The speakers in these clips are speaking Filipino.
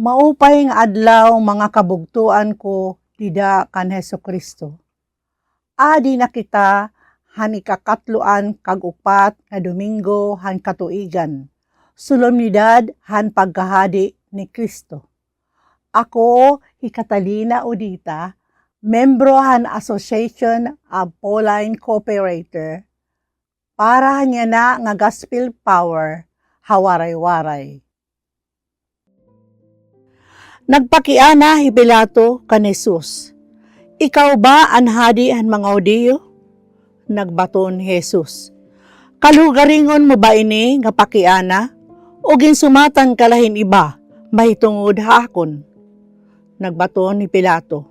Maupay nga adlaw mga kabugtuan ko dida kan Hesukristo. Adi na kita han ikakatluan kag upat nga Domingo han katuigan. Solemnidad han pagkahadi ni Kristo. Ako Catalina Udita, membro han Association of Pauline Cooperator, para niya na nga gospel power hawaray-waray. Nagpakiana hi Pilato kan Jesus. Ikaw ba ang hadi ang mga Hudiyo? Nagbaton Jesus. Kalugaringon mo ba ini nga pakiana? O ginsumatan kalahin iba, mahitungod hakon? Nagbaton ni Pilato.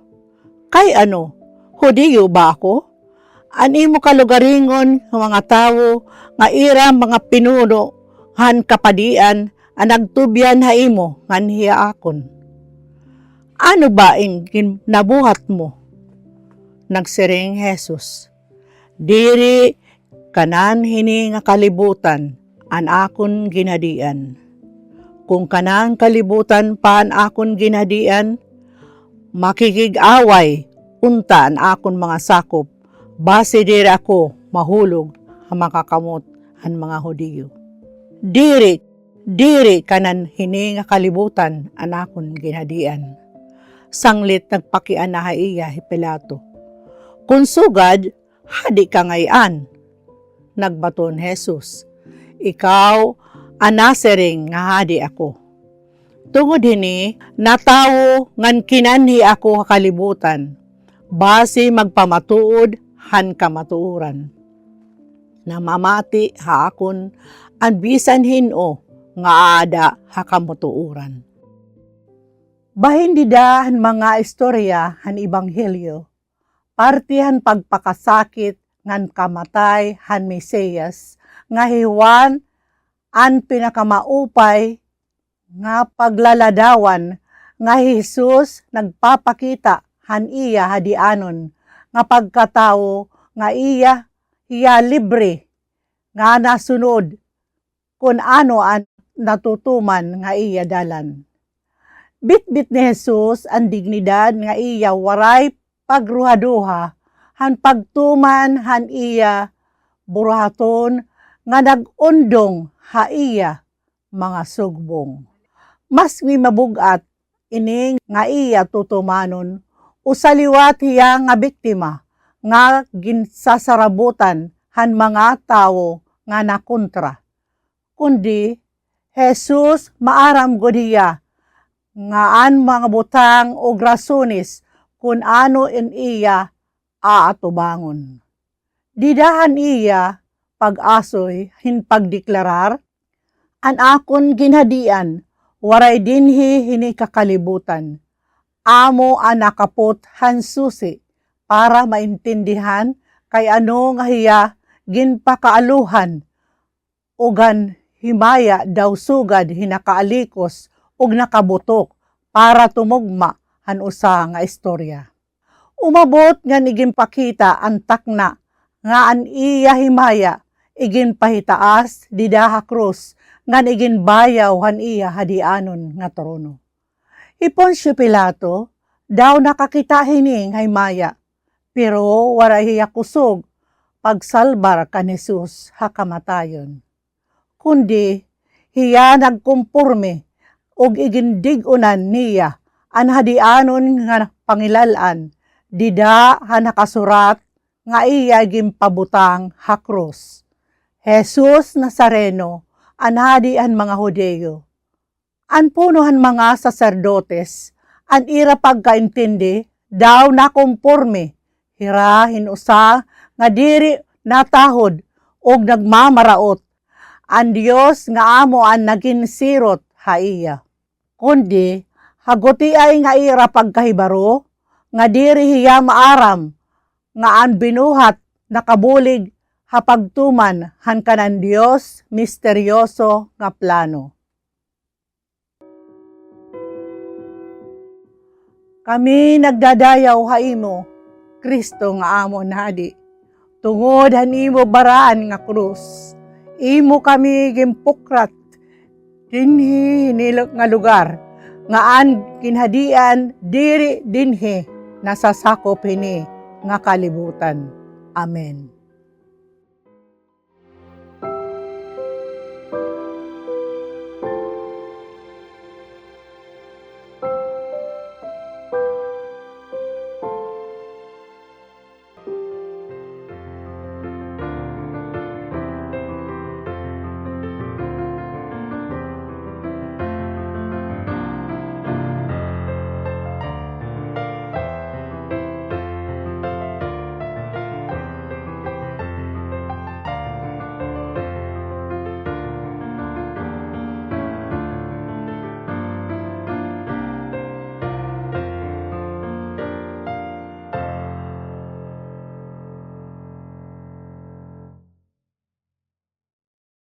Kay ano? Hudiyo ba ako? Ani mo kalugaringon ng mga tao nga ira mga pinuno han kapadian ang nagtubyan ha imo ngan hiya akon. Ano ba ang nabuhat mo? Nagsiring Jesus. Diri kanan hini nga kalibutan an akon ginadian. Kung kanang kalibutan pa an akon ginadian, makikig-away unta an akon mga sakop, base diri ako mahulog ang makakamot an mga Hudiyo. Diri kanan hini nga kalibutan an akon ginadian. Sanglit nagpakian na iya hi Pilato. Kung sugad, hadi ka ngayon. Nagbaton Jesus. Ikaw, anasering nga hadi ako. Tungod hini, natawo ngan kinanhi ako kalibutan. Base magpamatuod han kamatuuran. Namamati ha akon, an bisan hino nga ada ha kamatuuran. Bahin didahan mga istorya han Ebanghelyo, partihan pagpakasakit ngan kamatay han Mesiyas, nga hiwan an pinakamaupay nga paglaladawan nga Jesus nagpapakita han iya hadianon nga pagkatao nga iya libre nga nasunod kun ano an natutuman nga iya dalan. Bitbit ni Jesus ang dignidad nga iya waray pagruhaduha, han pagtuman han iya burahaton nga nagundong ha iya mga sugbong. Mas mabugat ining nga iya tutumanon usaliwat hiya nga biktima nga ginsasarabutan han mga tawo nga nakontra. Kundi Jesus maaram gud hiya nga an mga butang o rasones kung ano in iya aatubangon. Didahan iya pag-asoy hin pagdeklarar, an akon ginhadian, waray dinhi hini kakalibutan. Amo an nakapot han susi para maintindihan kay ano nga hiya ginpakaaluhan ugan himaya daw sugad hinakaalikos ug nakabutok para tumugma han usa nga istorya. Umabot nga iginpakita ang takna nga an iya himaya iginpahitaas didaha krus nga iginbayaw han iya hadianon nga trono. Poncio Pilato daw nakakita hining himaya, pero wala hiya kusog pagsalbar kan Jesus hakamatayon. Kundi hiya nagkumpurme og igindigunan niya an hadianon nga pangilalan dida ha nakasurat nga iya gimpabutang ha krus. Jesus Nazareno, an hadi an mga Hudiyo. An punohan mga saserdotes, an ira pagkaintindi daw nakumpurme, hira hinusa nga diri natahod og nagmamaraot. An Dios nga amo an naging sirot ha iya. Kundi, haguti ay nga ira pagkahibaro, nga diri hiya maaram, nga an binuhat nakabulig hapagtuman han kanan Dios misteryoso nga plano. Kami nagdadayaw ha imo, Kristo nga amon hadi, Tungod hanimo baraan nga krus, imo kami gimpukrat dinhi hinilok nga lugar, nga an kinhadian diri dinhi nasasakop hini nga kalibutan. Amen.